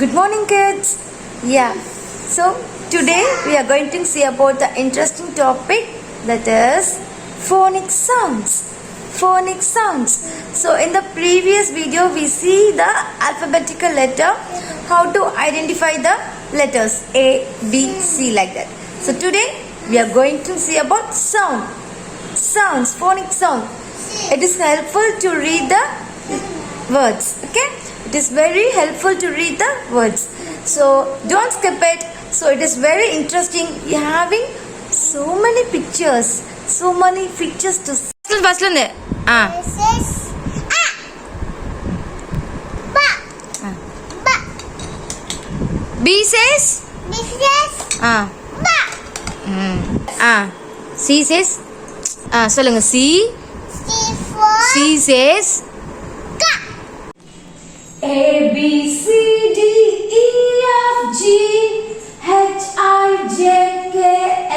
Good morning, kids. Yeah. So today we are going to see about the interesting topic that is phonic sounds. Phonic sounds. So in the previous video we see the alphabetical letter, how to identify the letters A, B, C like that. So today we are going to see about sounds, phonic sound. It is helpful to read the words. Okay, it is very helpful to read the words. So don't skip it. So it is very interesting. You are having so many pictures to see. First one. B says C says சொல்லுங்க C says A B C D E F G H I J K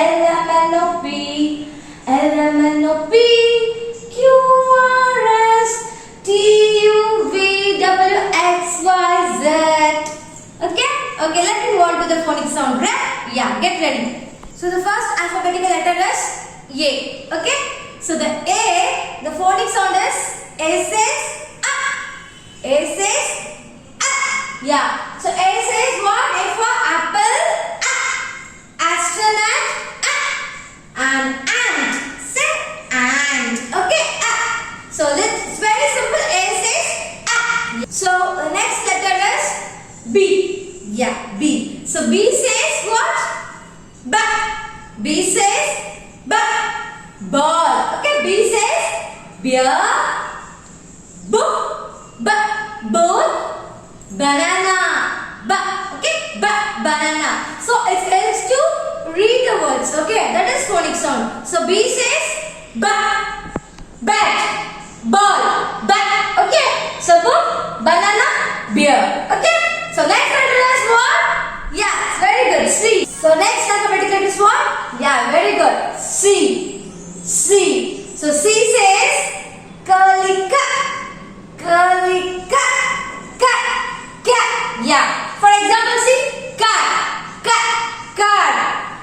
L M N O P Q R S T U V W X Y Z. Okay, let's move on to the phonic sound. Right? Yeah, get ready. So the first alphabetical letter is A. Okay, so the A, the phonic sound is A says A says yeah. So A says what? A for apple, astronaut, and ant. Say ant. Okay. So it's very simple. A says So the next letter is B. Yeah, B. So B says what? B says ball. Okay. B says beer, ball, banana. Okay, banana. So it helps to read the words. Okay, that is phonic sound. So B says bat, ball, Okay, so banana, beer. Okay, so next letter is what? Yeah, it's very good. C. So next alphabetical letter is what? Yeah, very good. C. So C says curly cat. Yeah. For example, see cat.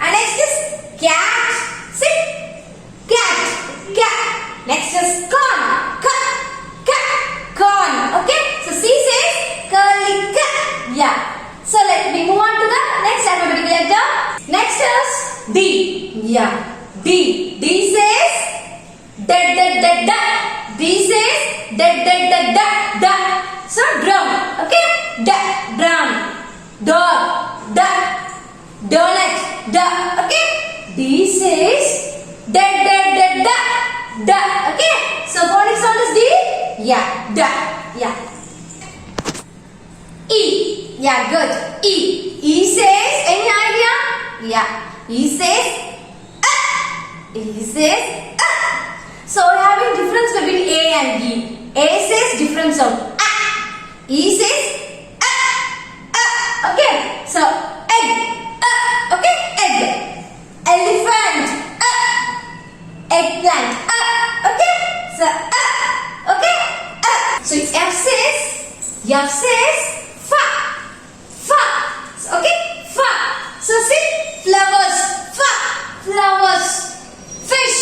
And next is cat. See cat. Next is corn. Corn. Okay. So C says curly cat. Yeah. So let me move on to the next alphabetical letter. Next is D. Yeah. D says D says So drum. Okay. Drum. Dog. Donut. Okay. D says Okay. So phonic sound is D. Yeah. Yeah. E. Yeah, good. E says, any idea? Yeah. E says So we're having difference between A and E. A says different sound. E says okay. So egg. Okay, egg. Elephant. Eggplant. Okay. So okay. So F says fa. Okay, fa. So see flowers. Flowers. Fish.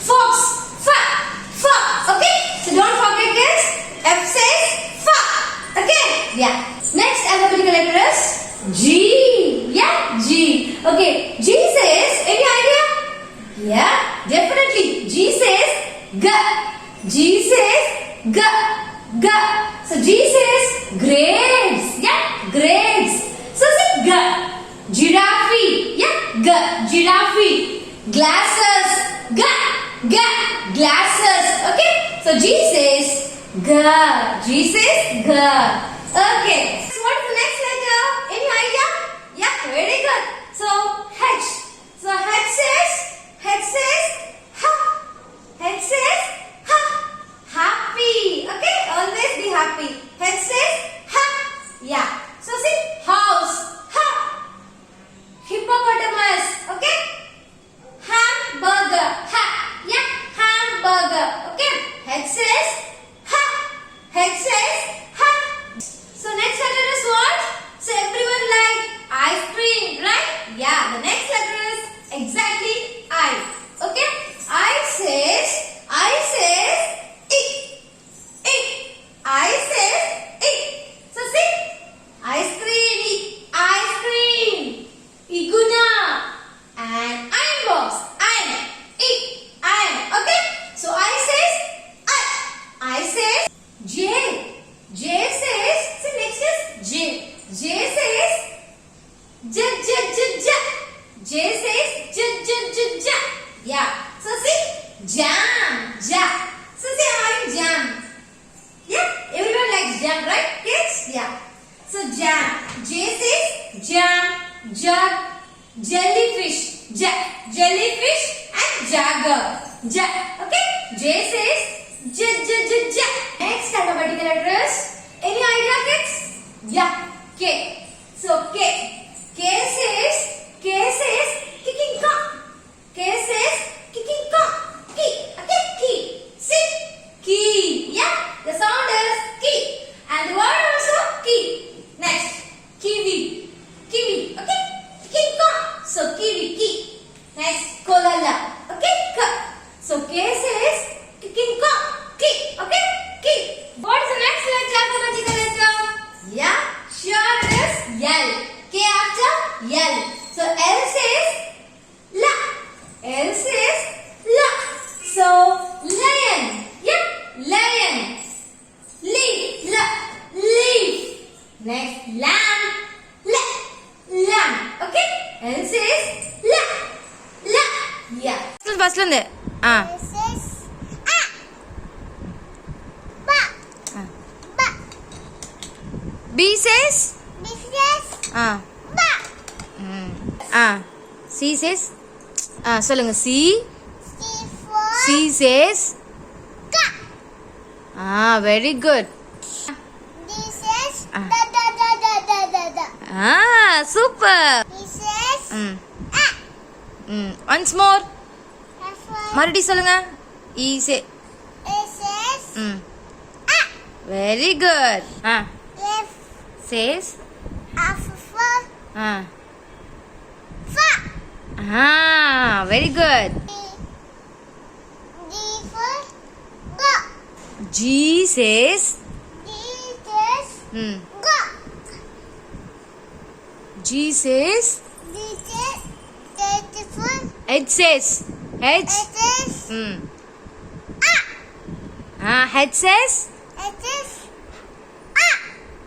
Fox. Fa. Okay. So don't forget kids. F says fa. Okay. Yeah. Next alphabetical letter is G. Yeah, G. Okay. G says, any idea? Yeah, definitely. G says G. G says G. So G says grapes. Yeah, grapes. So see G. Giraffe. Yeah, G. Giraffe. Glasses. G. Glasses. Okay. So G says G. G says G. Okay. So what is the next letter? Any idea? Yeah, very good. So H. So H says ha. H says ha. Happy. Okay, always be happy. H says ha. Yeah. So see house. Ha. Hippopotamus. Okay. Hamburger. Ha. Yeah. Hamburger. Okay. H says ha. So next letter J says J J J J. J says J J J J. Yeah. So see jam. Ja. So say how you jam. Yeah. Everyone likes jam, right? Kids? Yeah. So jam. J says jam. Jug. Jellyfish. Jellyfish and jagger. Okay. J says J J J J. Next alphabetical letters. Any idea, kids? Yeah. K. So K. K says kicking cock. K says kicking cock. Key. Okay. Key. See? Key. Yeah. The sound is key. And the word also key. Next. Kiwi. Kiwi. Okay. Kicking cock. So kiwi. Key. Next. Kolala. Okay. K. So K says kicking cock. Key. Okay. Key. What is the next alphabetical letter? Yeah. Sure it is L. K after L. So L says la. L says la. So lion. Yeah. Lion. Leaf. La. Leaf. Next lamb. La. Lamb. Okay. L says la. La. Yeah. First one there. B says C says சொல்லுங்க C says very good. Super. Once more. மறுபடியும் சொல்லுங்க E say very good. Says very good. G says G says H says H H says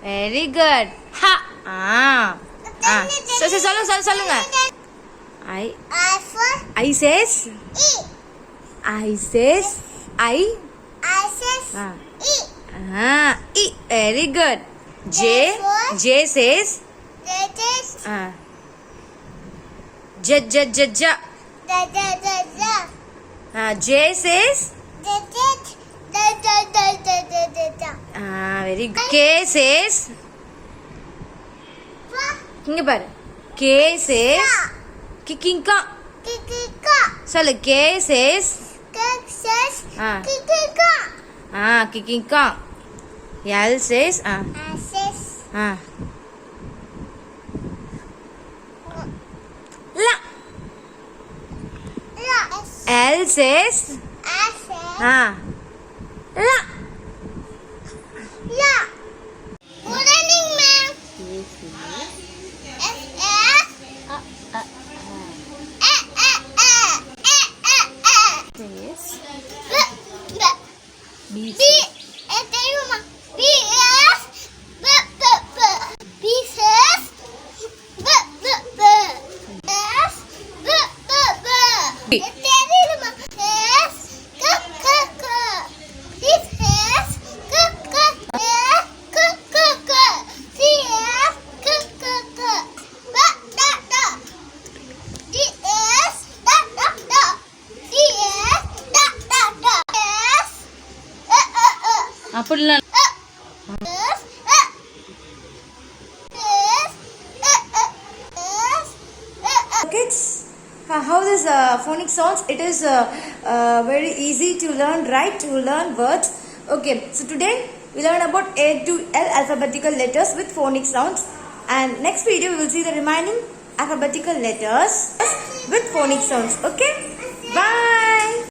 very good. Ha. சொல்லுங்க I says I E. Very good. J says J. J says very good. K says இங்க பாரு K says kicking cock. சொல்லு K says kicking cock. L says la. L says la. Good evening, ma'am. B அப்படிலாம் Kids, how this phonics sounds? It is very easy to learn, right? To learn words. Okay, so today we learn about A to L alphabetical letters with phonics sounds, and next video we will see the remaining alphabetical letters with phonics sounds. Okay, bye.